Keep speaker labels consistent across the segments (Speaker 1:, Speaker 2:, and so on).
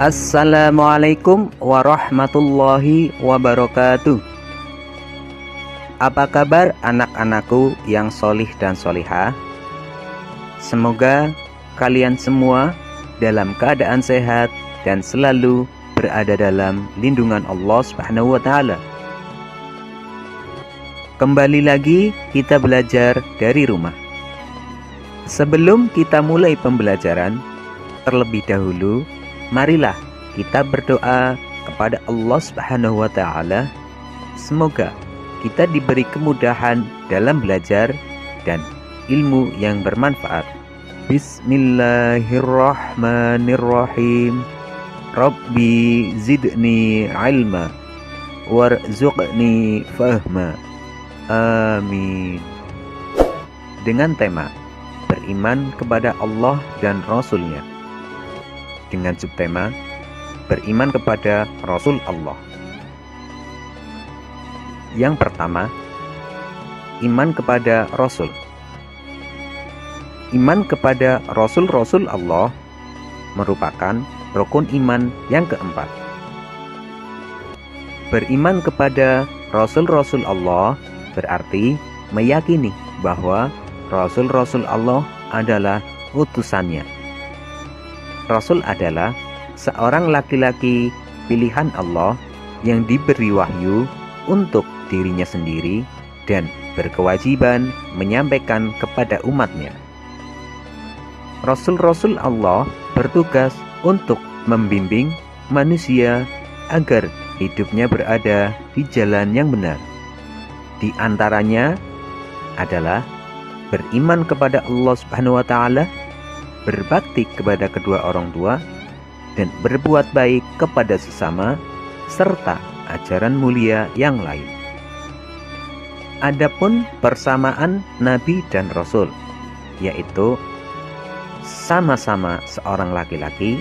Speaker 1: Assalamualaikum warahmatullahi wabarakatuh. Apa kabar anak-anakku yang solih dan solihah? Semoga kalian semua dalam keadaan sehat dan selalu berada dalam lindungan Allah Subhanahu wa Ta'ala. Kembali lagi kita belajar dari rumah. Sebelum kita mulai pembelajaran, terlebih dahulu marilah kita berdoa kepada Allah Subhanahu wa Ta'ala. Semoga kita diberi kemudahan dalam belajar dan ilmu yang bermanfaat. Bismillahirrahmanirrahim. Rabbi zidni ilma warzuqni fahma. Amin. Dengan tema beriman kepada Allah dan Rasul-Nya, dengan subtema beriman kepada Rasul Allah. Yang pertama, iman kepada Rasul. Iman kepada Rasul-Rasul Allah merupakan rukun iman yang keempat. Beriman kepada Rasul-Rasul Allah berarti meyakini bahwa Rasul-Rasul Allah adalah utusannya. Rasul adalah seorang laki-laki pilihan Allah yang diberi wahyu untuk dirinya sendiri dan berkewajiban menyampaikan kepada umatnya. Rasul-Rasul Allah bertugas untuk membimbing manusia agar hidupnya berada di jalan yang benar. Di antaranya adalah beriman kepada Allah Subhanahu wa Ta'ala, berbakti kepada kedua orang tua, dan berbuat baik kepada sesama, serta ajaran mulia yang lain. Adapun persamaan Nabi dan Rasul, yaitu sama-sama seorang laki-laki,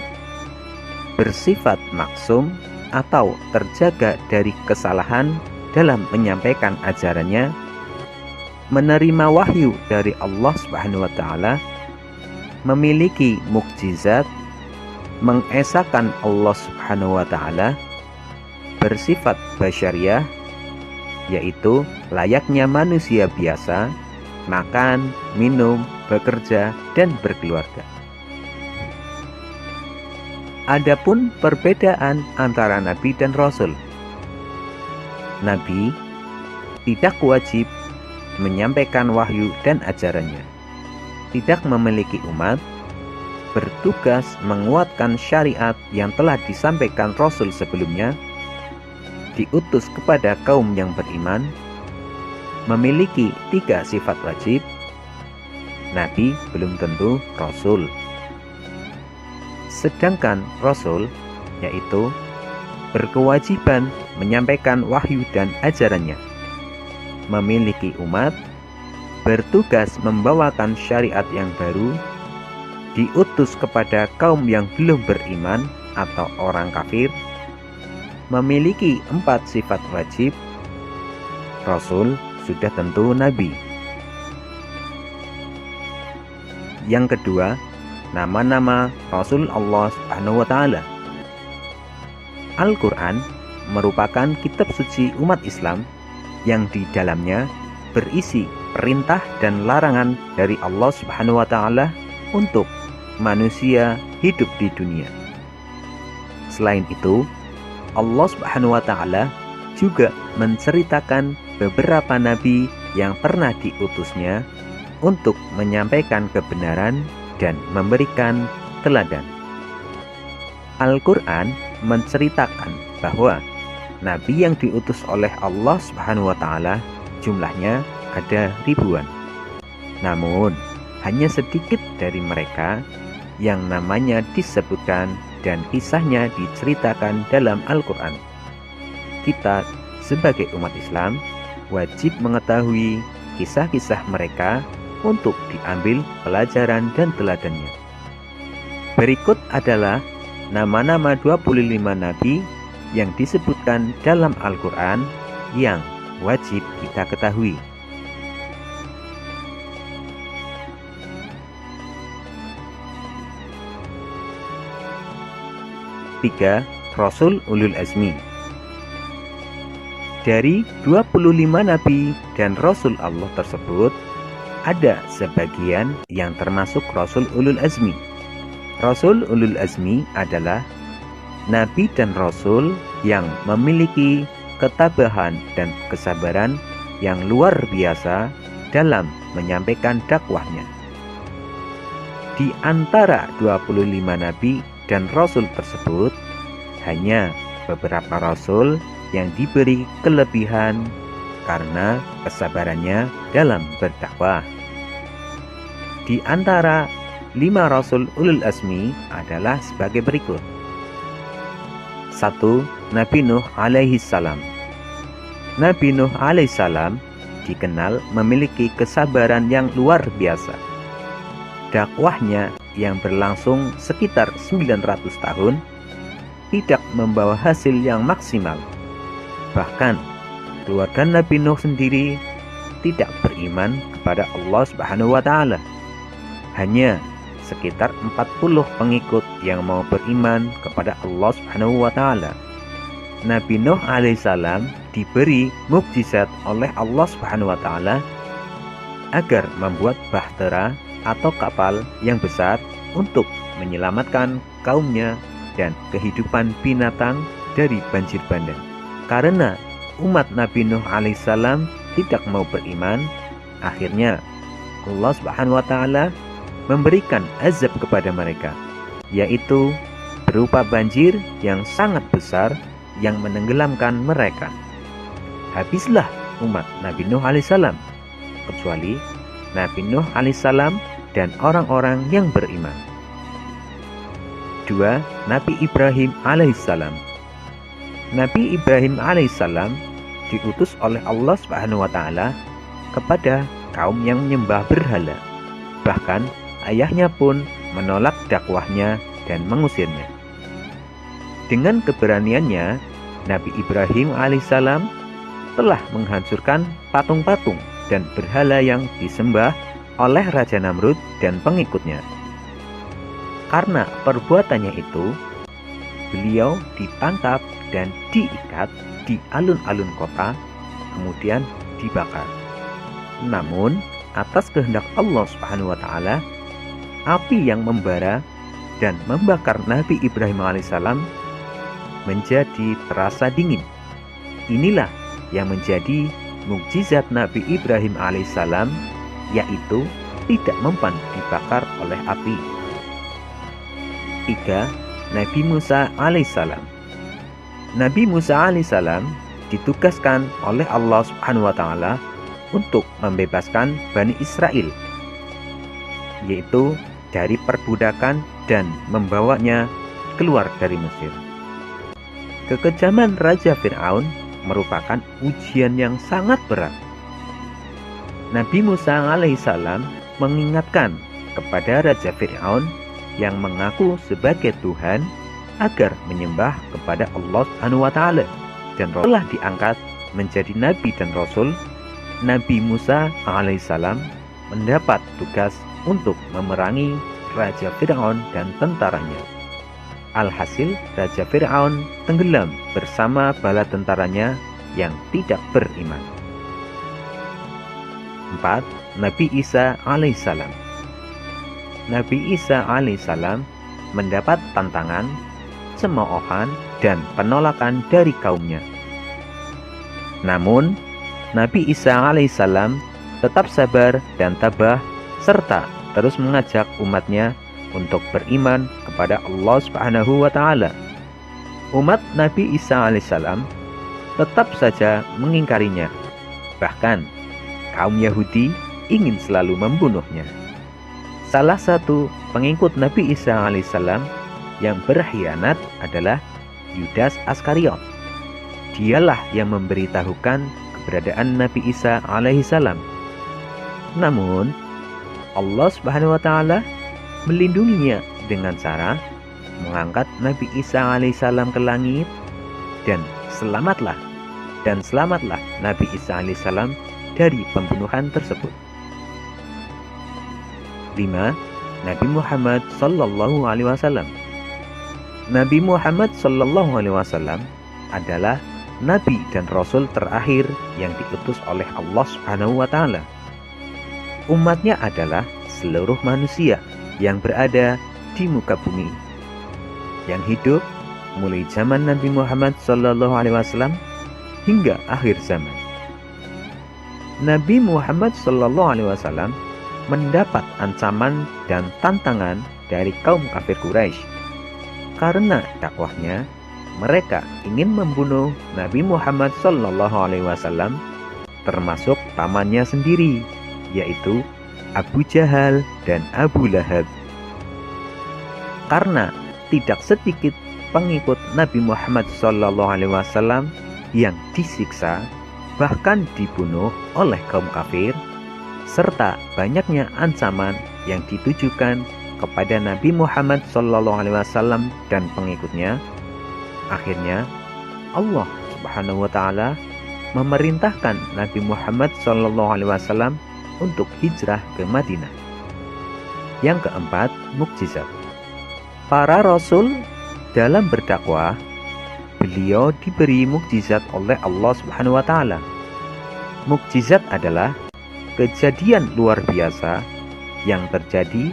Speaker 1: bersifat maksum atau terjaga dari kesalahan dalam menyampaikan ajarannya, menerima wahyu dari Allah Subhanahu wa Ta'ala, memiliki mukjizat, mengesahkan Allah Subhanahu wa Ta'ala, bersifat basyariah, yaitu layaknya manusia biasa, makan, minum, bekerja, dan berkeluarga. Adapun perbedaan antara Nabi dan Rasul. Nabi tidak wajib menyampaikan wahyu dan ajarannya, tidak memiliki umat, bertugas menguatkan syariat yang telah disampaikan Rasul sebelumnya, diutus kepada kaum yang beriman, memiliki 3 sifat wajib. Nabi belum tentu Rasul. Sedangkan Rasul yaitu berkewajiban menyampaikan wahyu dan ajarannya, memiliki umat, bertugas membawakan syariat yang baru, diutus kepada kaum yang belum beriman atau orang kafir, memiliki 4 sifat wajib. Rasul sudah tentu Nabi. Yang kedua, nama-nama Rasul Allah Subhanahu wa Ta'ala. Al-Quran merupakan kitab suci umat Islam yang di dalamnya berisi perintah dan larangan dari Allah Subhanahu wa Ta'ala untuk manusia hidup di dunia. Selain itu, Allah Subhanahu wa Ta'ala juga menceritakan beberapa nabi yang pernah diutusnya untuk menyampaikan kebenaran dan memberikan teladan. Al-Quran menceritakan bahwa nabi yang diutus oleh Allah Subhanahu wa Ta'ala jumlahnya ada ribuan. Namun, hanya sedikit dari mereka yang namanya disebutkan dan kisahnya diceritakan dalam Al-Quran. Kita sebagai umat Islam wajib mengetahui kisah-kisah mereka untuk diambil pelajaran dan teladannya. Berikut adalah nama-nama 25 nabi yang disebutkan dalam Al-Quran yang wajib kita ketahui. 3. Rasul Ulul Azmi. Dari 25 nabi dan rasul Allah tersebut, ada sebagian yang termasuk Rasul Ulul Azmi. Rasul Ulul Azmi adalah nabi dan rasul yang memiliki ketabahan dan kesabaran yang luar biasa dalam menyampaikan dakwahnya. Di antara 25 nabi dan rasul tersebut, hanya beberapa rasul yang diberi kelebihan karena kesabarannya dalam berdakwah. Di antara 5 rasul ulul azmi adalah sebagai berikut. 1. Nabi Nuh alaihi salam. Nabi Nuh alaihi salam dikenal memiliki kesabaran yang luar biasa. Dakwahnya yang berlangsung sekitar 900 tahun tidak membawa hasil yang maksimal. Bahkan keluarga Nabi Nuh sendiri tidak beriman kepada Allah Subhanahu wa taala. Hanya sekitar 40 pengikut yang mau beriman kepada Allah Subhanahu wa taala. Nabi Nuh alaihissalam diberi mukjizat oleh Allah Subhanahu wa taala agar membuat bahtera atau kapal yang besar untuk menyelamatkan kaumnya dan kehidupan binatang dari banjir bandang. Karena umat Nabi Nuh alaihissalam tidak mau beriman, akhirnya Allah Subhanahu wa taala memberikan azab kepada mereka, yaitu berupa banjir yang sangat besar yang menenggelamkan mereka. Habislah umat Nabi Nuh alaihissalam, kecuali Nabi Nuh alaihissalam dan orang-orang yang beriman. 2. Nabi Ibrahim alaihissalam. Nabi Ibrahim alaihissalam diutus oleh Allah Subhanahu wa taala kepada kaum yang menyembah berhala. Bahkan ayahnya pun menolak dakwahnya dan mengusirnya. Dengan keberaniannya, Nabi Ibrahim alaihissalam telah menghancurkan patung-patung dan berhala yang disembah oleh Raja Namrud dan pengikutnya. Karena perbuatannya itu, beliau ditangkap dan diikat di alun-alun kota, kemudian dibakar. Namun, atas kehendak Allah Subhanahu wa taala, api yang membara dan membakar Nabi Ibrahim alaihissalam menjadi terasa dingin. Inilah yang menjadi mukjizat Nabi Ibrahim alaihissalam, yaitu tidak mempan dibakar oleh api. 3. Nabi Musa alaihissalam. Nabi Musa alaihissalam ditugaskan oleh Allah Subhanahu wa taala untuk membebaskan Bani Israel, yaitu dari perbudakan dan membawanya keluar dari Mesir. Kekejaman Raja Fir'aun merupakan ujian yang sangat berat. Nabi Musa alaihissalam mengingatkan kepada Raja Fir'aun yang mengaku sebagai Tuhan agar menyembah kepada Allah Subhanahu wa taala dan telah diangkat menjadi nabi dan rasul. Nabi Musa alaihissalam mendapat tugas untuk memerangi Raja Fir'aun dan tentaranya. Alhasil, Raja Fir'aun tenggelam bersama bala tentaranya yang tidak beriman. 4. Nabi Isa alaihissalam. Nabi Isa alaihissalam mendapat tantangan, cemoohan, dan penolakan dari kaumnya. Namun, Nabi Isa alaihissalam tetap sabar dan tabah serta terus mengajak umatnya untuk beriman kepada Allah Subhanahu wa taala. Umat Nabi Isa alaihissalam tetap saja mengingkarinya. Bahkan kaum Yahudi ingin selalu membunuhnya. Salah satu pengikut Nabi Isa alaihissalam yang berkhianat adalah Yudas Askariot. Dialah yang memberitahukan keberadaan Nabi Isa alaihissalam. Namun Allah Subhanahu wa taala melindunginya dengan cara mengangkat Nabi Isa alaihissalam ke langit, dan selamatlah Nabi Isa alaihissalam dari pembunuhan tersebut. 5. Nabi Muhammad sallallahu alaihi wasallam. Nabi Muhammad SAW adalah Nabi dan Rasul terakhir yang diutus oleh Allah Subhanahu wa Ta'ala. Umatnya adalah seluruh manusia yang berada di muka bumi, yang hidup mulai zaman Nabi Muhammad SAW hingga akhir zaman. Nabi Muhammad SAW mendapat ancaman dan tantangan dari kaum kafir Quraisy. Karena dakwahnya, mereka ingin membunuh Nabi Muhammad SAW, termasuk pamannya sendiri, yaitu Abu Jahal dan Abu Lahab. Karena tidak sedikit pengikut Nabi Muhammad SAW yang disiksa, bahkan dibunuh oleh kaum kafir, serta banyaknya ancaman yang ditujukan kepada Nabi Muhammad SAW dan pengikutnya, akhirnya Allah Subhanahu wa Ta'ala memerintahkan Nabi Muhammad SAW untuk hijrah ke Madinah. Yang keempat, mukjizat. Para rasul dalam berdakwah, beliau diberi mukjizat oleh Allah Subhanahu wa Ta'ala. Mukjizat adalah kejadian luar biasa yang terjadi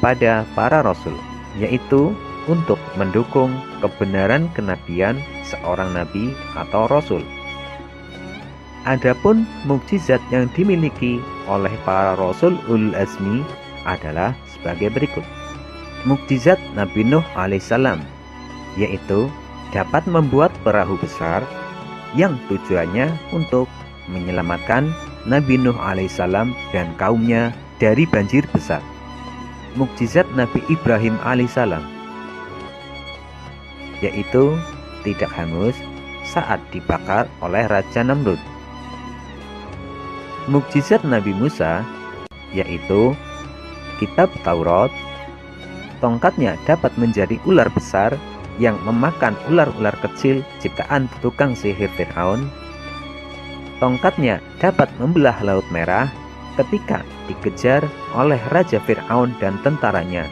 Speaker 1: pada para rasul, yaitu untuk mendukung kebenaran kenabian seorang nabi atau rasul. Adapun mukjizat yang dimiliki oleh para rasul ulul azmi adalah sebagai berikut. Mukjizat Nabi Nuh alaihissalam, yaitu dapat membuat perahu besar yang tujuannya untuk menyelamatkan Nabi Nuh alaihissalam dan kaumnya dari banjir besar. Mukjizat Nabi Ibrahim alaihissalam, yaitu tidak hangus saat dibakar oleh Raja Namrud. Mukjizat Nabi Musa, yaitu kitab Taurat, tongkatnya dapat menjadi ular besar yang memakan ular-ular kecil ciptaan tukang sihir Fir'aun. Tongkatnya dapat membelah Laut Merah ketika dikejar oleh Raja Fir'aun dan tentaranya.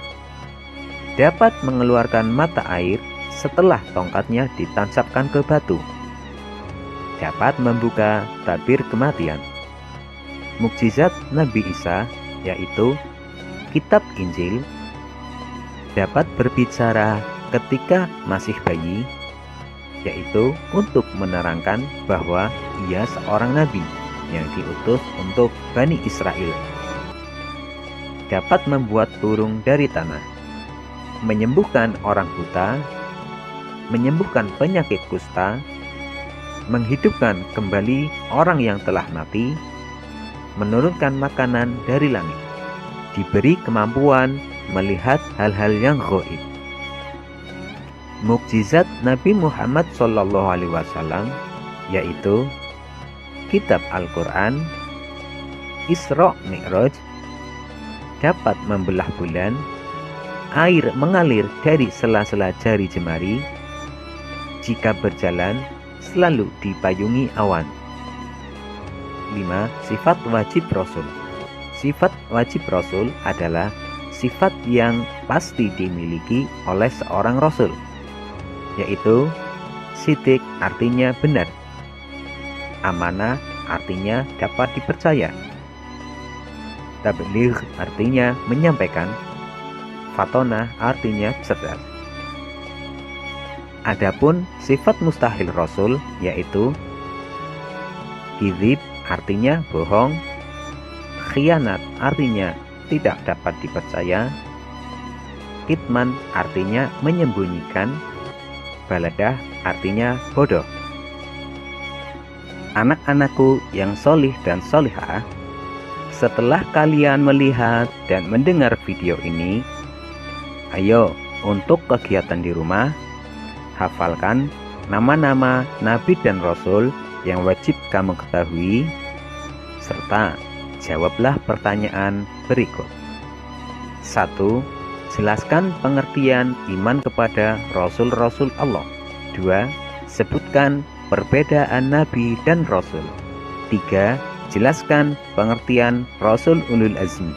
Speaker 1: Dapat mengeluarkan mata air setelah tongkatnya ditancapkan ke batu. Dapat membuka tabir kematian. Mukjizat Nabi Isa, yaitu kitab Injil, dapat berbicara ketika masih bayi, yaitu untuk menerangkan bahwa ia seorang nabi yang diutus untuk Bani Israel. Dapat membuat burung dari tanah, menyembuhkan orang buta, menyembuhkan penyakit kusta, menghidupkan kembali orang yang telah mati, menurunkan makanan dari langit, diberi kemampuan melihat hal-hal yang gaib. Mukjizat Nabi Muhammad SAW, yaitu kitab Al-Quran, Isra Mi'raj, dapat membelah bulan, air mengalir dari sela-sela jari jemari, jika berjalan selalu dipayungi awan. 5. Sifat wajib Rasul. Sifat wajib Rasul adalah sifat yang pasti dimiliki oleh seorang Rasul, yaitu sidik artinya benar, amanah artinya dapat dipercaya, tabligh artinya menyampaikan, fatonah artinya cerdas. Adapun sifat mustahil Rasul, yaitu kizib artinya bohong, khianat artinya tidak dapat dipercaya, kitman artinya menyembunyikan, baladah artinya bodoh. Anak-anakku yang solih dan solihah, setelah kalian melihat dan mendengar video ini, ayo untuk kegiatan di rumah, hafalkan nama-nama Nabi dan Rasul yang wajib kamu ketahui, serta jawablah pertanyaan berikut. 1. Jelaskan pengertian iman kepada Rasul-Rasul Allah. 2. Sebutkan perbedaan Nabi dan Rasul. 3. Jelaskan pengertian Rasul Ulul Azmi.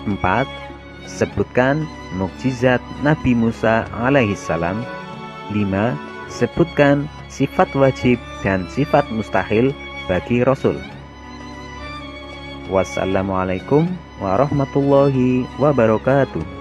Speaker 1: 4. Sebutkan mukjizat Nabi Musa alaihissalam. 5. Sebutkan sifat wajib dan sifat mustahil bagi Rasul. Wassalamualaikum warahmatullahi wabarakatuh.